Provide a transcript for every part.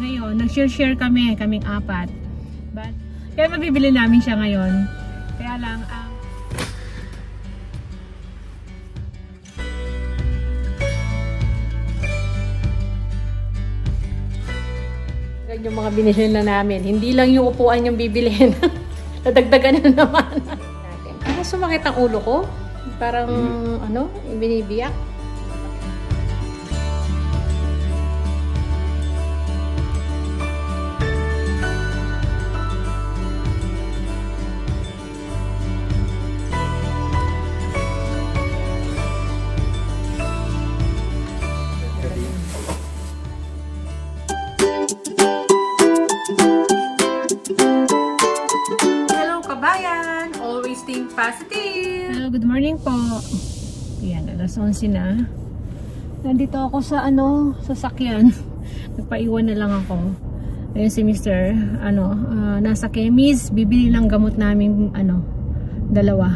Ngayon, nag-share kami, kaming apat. But, kaya mabibili namin siya ngayon. Kaya lang, yung mga binili na namin. Hindi lang yung upuan yung bibilihin. Nadagdagan na naman. Ano, sumakit ang ulo ko? Parang, binibiyak. Positive! Hello, good morning po. Yan, alas 11 na. Nandito ako sa sasakyan. Nagpaiwan na lang ako. Ayun si Mr. Nasa chemist, bibili ng gamot namin, dalawa.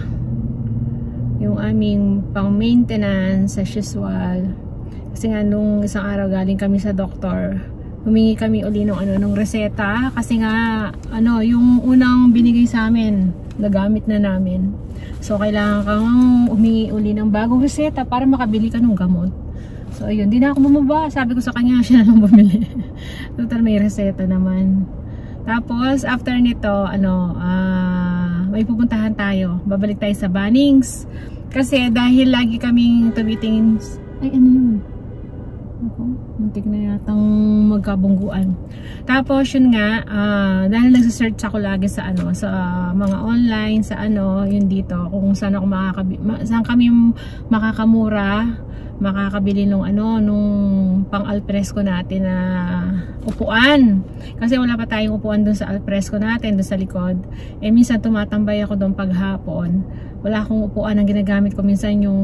Yung aming pang maintenance as usual. Kasi nga nung isang araw galing kami sa doktor, humingi kami uli ng reseta. Kasi nga, yung unang binigay sa amin, nagamit na namin. So, kailangan kang humingi uli ng bagong reseta para makabili ka ng gamot. So, ayun. Di na ako bumaba. Sabi ko sa kanya, siya na lang bumili. Total, may reseta naman. Tapos, after nito, may pupuntahan tayo. Babalik tayo sa Bunnings. Kasi, dahil lagi kaming tumitingin. Ay, ano yun? Muntik na yatang magkabungguan. Tapos yun nga, dahil nagsisearch ako lagi sa sa mga online, sa yun dito, kung saan ako saan kami makakamura, makakabili nung pang alfresco natin na upuan. Kasi wala pa tayong upuan dun sa alfresco natin, dun sa likod. Eh minsan tumatambay ako dun paghapon. Wala akong upuan, ang ginagamit ko minsan yung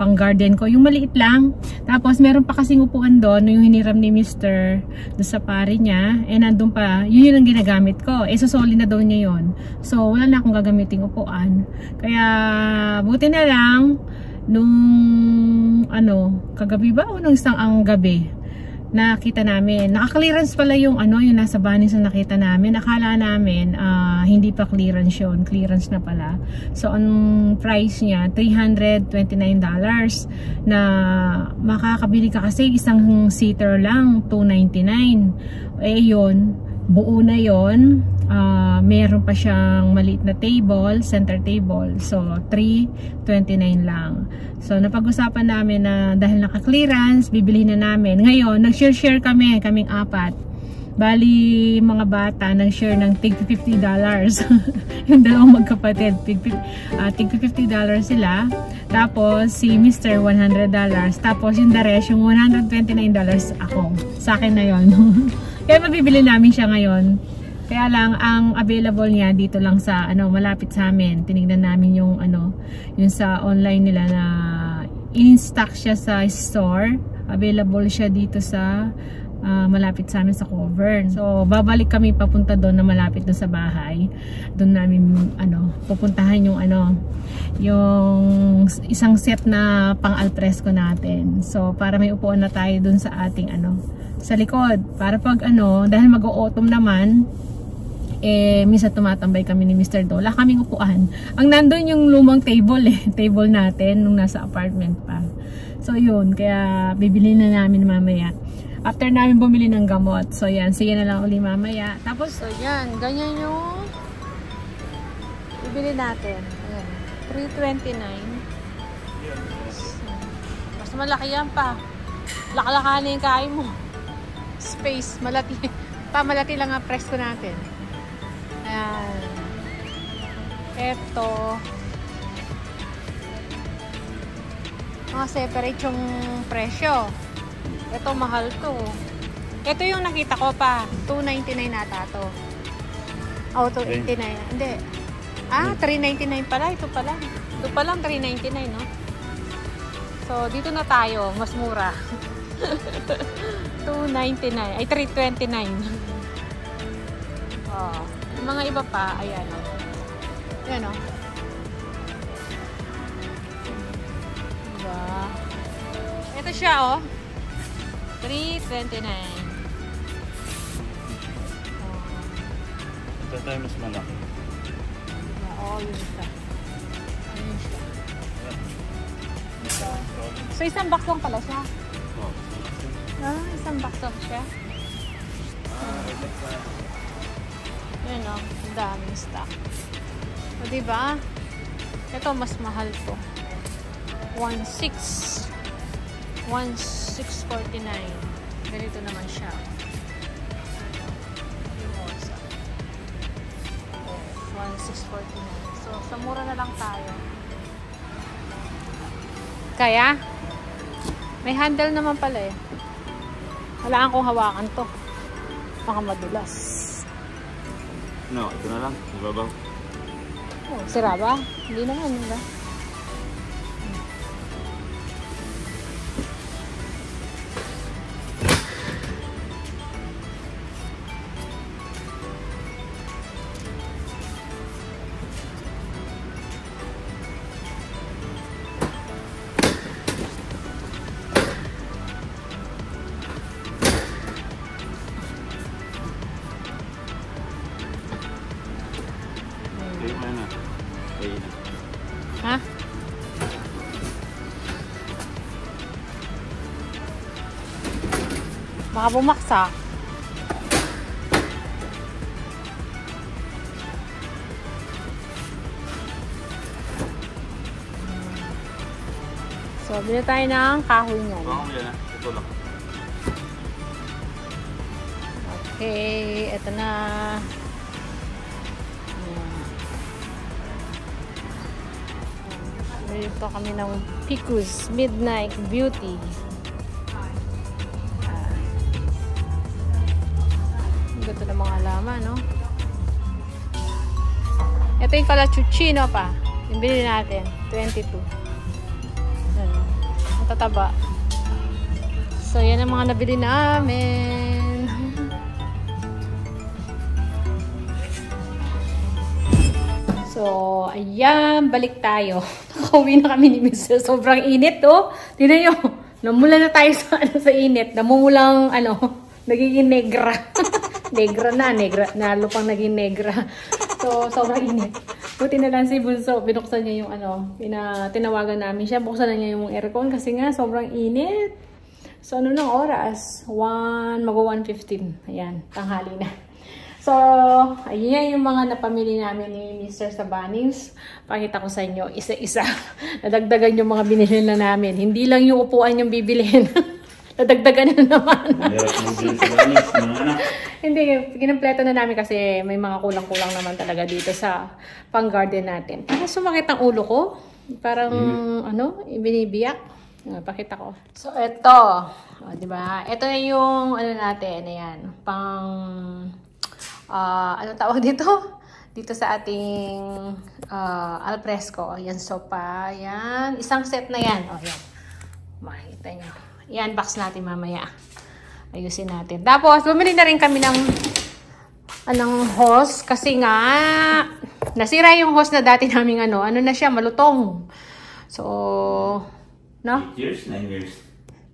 pang garden ko, yung maliit lang. Tapos meron pa kasing upuan doon, yung hiniram ni Mr. doon sa pari niya, nandun pa, yun ang ginagamit ko. Susoli na daw niya yun. So wala na akong gagamiting upuan. Kaya buti na lang nung kagabi ba o nung isang gabi nakita namin, naka-clearance pala yung yung nasa Bunnings na nakita namin. Akala namin hindi pa clearance yun, clearance na pala. So ang price niya $329 na makakabili ka kasi isang seater lang $299. Eh yun, buo na yun. Meron pa siyang maliit na table, center table. So $329 lang. So napag-usapan namin na dahil naka-clearance, bibili na namin. Ngayon, nag-share kami, kaming apat. Bali, mga bata, nag-share ng tig $50. Yung dalawang magkapatid, tig $50 sila. Tapos, si Mr. $100. Tapos, yung the rest, yung $129 ako. Sa akin na yun. Kaya mabibili namin siya ngayon. Kaya lang, ang available niya dito lang sa, malapit sa amin. Tinignan namin yung, yung sa online nila na in-stock siya sa store. Available siya dito sa, malapit sa amin sa Covern. So, babalik kami papunta doon na malapit doon sa bahay. Doon namin, pupuntahan yung, yung isang set na pang alfresco natin. So, para may upuan na tayo doon sa ating, sa likod. Para pag, dahil mag-o-autumn naman, minsan tumatambay kami ni Mr. Do. Wala kaming upuan. Ang nandun yung lumang table table natin nung nasa apartment pa. So yun, kaya bibili na namin mamaya. After namin bumili ng gamot. So yan, sige na lang uli mamaya. Tapos, so yan, ganyan yung bibili natin. Ayan, $329. Mas malaki yan pa. Lakalakanin yung kain mo. Space, malati. Malati lang ang presko natin. Ayan. Eto. Mga separate yung presyo. Ito mahal to. Ito yung nakita ko pa. $299 nata to. Oh, $289. Hindi. $399 pala. Ito pala. Ito palang $399, no? So, dito na tayo. Mas mura. $299. Ay, $329. Oh. Yung mga iba pa, ayan o. Ayan o. Diba? Ito siya o. $329. tayo mas malaki. Oo, yun siya. Ayun siya. So, isang box lang pala siya? Oo. Isang box lang siya. Yun o, ang daming stock. O, diba? Ito, mas mahal to. 1,649. Ganito naman siya. Mimosa. 1,649. So, sa mura na lang tayo. Kaya? May handle naman pala eh. Wala akong hawakan to. Baka madulas. No, ito na lang. Ibabaw. Oh, sira ba? Hindi naman, diba? Ha? Baka bumaksak. So, bili tayo ng kahoy niyan. Oo, yan na. Ito lang. Okay, eto na. Dito kami ng Picus Midnight Beauty. Ito na mga alaman, no? Ito yung calachuchino pa. Yung binili natin. 22. Yan. Ang tataba. So, yan ang mga nabili namin. So, ayan. Balik tayo. Nakauwi na kami ni Mr. Sobrang init, oh. Tignan nyo. Namula na tayo sa init. Namumulang, nagiging negra. Negra, nalo pang naging negra. So, sobrang init. Buti na lang si Bunso, binuksan niya yung tinawagan namin siya. Buksan na niya yung aircon kasi nga sobrang init. So, ano nang oras? Mag-1:15. Ayan, tanghali na. So, ayun yung mga napamili namin ni Mr. sa Bunnings. Pakita ko sa inyo, isa-isa. Nadagdagan yung mga binili na namin. Hindi lang yung upuan yung bibilihin. Nadagdagan na naman. Hindi, kinumpleto na namin kasi may mga kulang-kulang naman talaga dito sa pang-garden natin. Parang sumakit ang ulo ko. Parang, ibinibiyak. Pakita ko. So, ito. O, diba? Ito na yung, natin. Ayan. Ano tawag dito? Dito sa ating alfresco. Yan, sopa. Yan. Isang set na yan. O, yan. Makikita nyo. Yan, box natin mamaya. Ayusin natin. Tapos, bumili na rin kami ng hose. Kasi nga, nasira yung hose na dati namin ano na siya, malutong. So, no? 8 years? 9 years?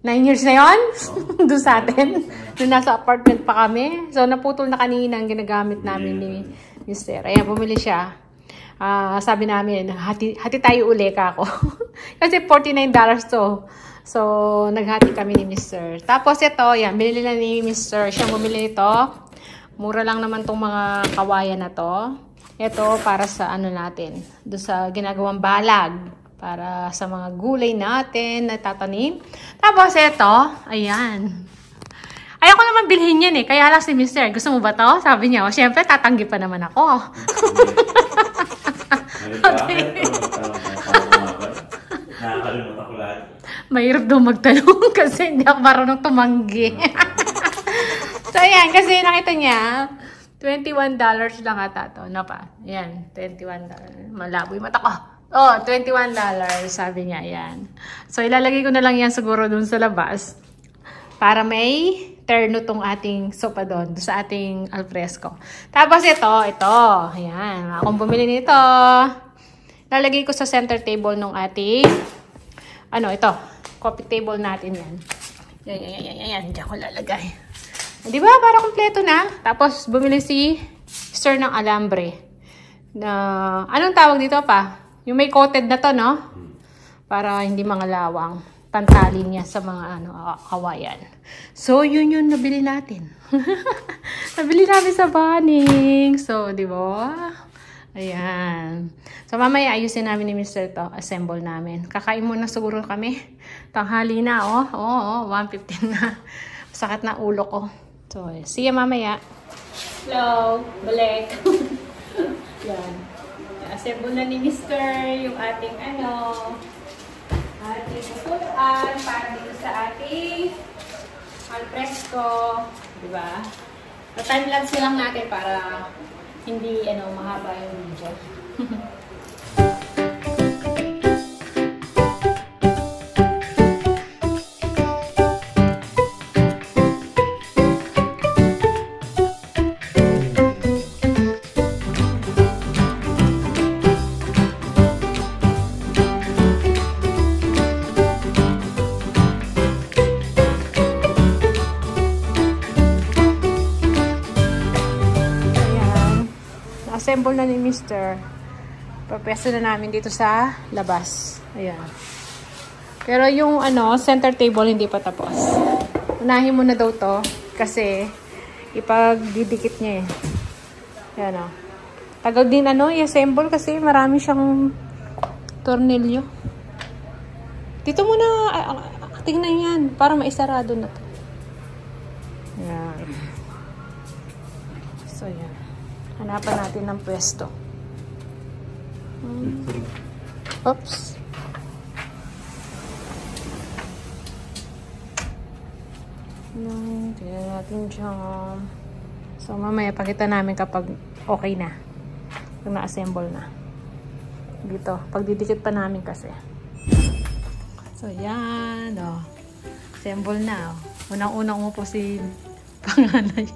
9 years na yun? Oh. Doon sa atin. Doon nasa apartment pa kami. So, naputol na kanina ang ginagamit namin ni Mr. Ayan, bumili siya. Sabi namin, hati tayo uli ka ako. Kasi $49 to. So, naghati kami ni Mr. Tapos ito, yan, binili na ni Mr. Siyang bumili ito. Mura lang naman tong mga kawayan na to. Ito, para sa natin. Doon sa ginagawang balag. Para sa mga gulay natin na tatanim. Tapos ito, ayan. Ayoko naman bilhin yan eh. Kaya lang si Mr. Gusto mo ba to? Sabi niya, syempre tatanggi pa naman ako. Nakakalimutan ko lahat. Mahirap daw magtanong kasi hindi ako marunong tumanggi. So ayan, kasi nakita niya, $21 lang ata to. Ano pa? Ayan, $21. Malabo yung mata ko. Oh, $21. Sabi niya, ayan. So, ilalagay ko na lang yan siguro dun sa labas. Para may terno tong ating sopa doon. Sa ating alfresco. Tapos ito. Ayan. Akong bumili nito. Lalagay ko sa center table nung ating, ito. Coffee table natin yan. Yan. Diyan ko lalagay. Di ba? Para kompleto na. Tapos, bumili si Stir ng alambre. Na, anong tawag dito pa? Yung may coated na to, no? Para hindi mangalawang. Pantalin niya sa mga kawayan. So, yun yung nabili natin. Nabili namin sa Bunnings. So, di ba? Ayan. So, mamaya ayusin namin ni Mr. to. Assemble namin. Kakain muna siguro kami. Tanghali na, oh. Oo, 1:15 na. Sakit na ulo ko. So, see you mamaya. Hello. Balik. Yan. Assemble na ni Mr. yung ating ating susutan para dito sa ating alfresco. Diba? Time-lapse lang natin para hindi mahaba yung video. Assemble na ni Mr. Papesto na namin dito sa labas. Ayan. Pero yung center table hindi pa tapos. Unahin mo na daw to kasi ipagdidikit niya eh. Ayan o. Tagal din i-assemble kasi marami siyang tornilyo. Dito muna tingnan yan para maisarado na to. Ayan. So yan. Hanapan natin ng pwesto. Oops. Tingnan natin dyan. So, mamaya pakita namin kapag okay na. Pag na-assemble na. Dito. Pagdidikit pa namin kasi. So, yan. Oh. Assemble na. Oh. Unang-unang umupo si panganay.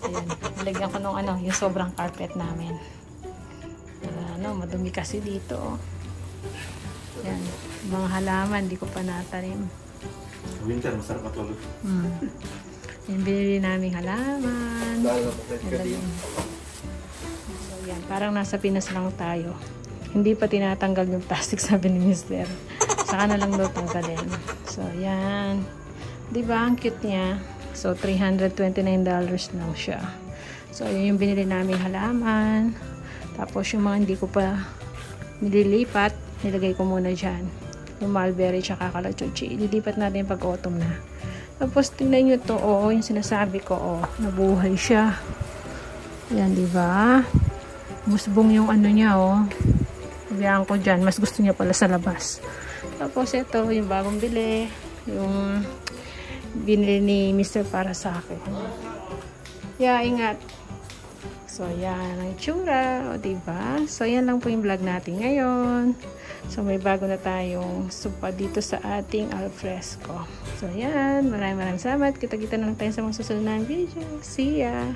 Ayan. Nalagyan ko nung yung sobrang carpet namin. Madumi kasi dito. Oh. Ayan. Mga halaman, di ko pa natanim. Winter, masarap matulog. Yan, binili namin halaman. So, yan. Parang nasa Pinas lang tayo. Hindi pa tinatanggal yung plastic, sabi ni Mr. Saka na lang daw tanggalin. So, yan. Diba? Ang cute niya. So, $329 lang siya. So, yun yung binili namin halaman. Tapos, yung mga hindi ko pa nililipat, nilagay ko muna dyan. Yung mulberry tsaka kalachuchi. Ililipat natin pag autumn na. Tapos, tingnan nyo to. Oh, yung sinasabi ko. Oh, nabuhay siya. Yan, diba? Musbong yung niya, oh. Ibigyan ko dyan. Mas gusto niya pala sa labas. Tapos, ito, yung bagong bili. Yung binili ni Mr. para sa akin. Yeah, ingat. So, yan ang itsura. O, diba? So, yan lang po yung vlog natin ngayon. So, may bago na tayong supa dito sa ating alfresco. So, yan. Maraming salamat. Kita-kita na lang tayo sa mga susunod na video. See ya!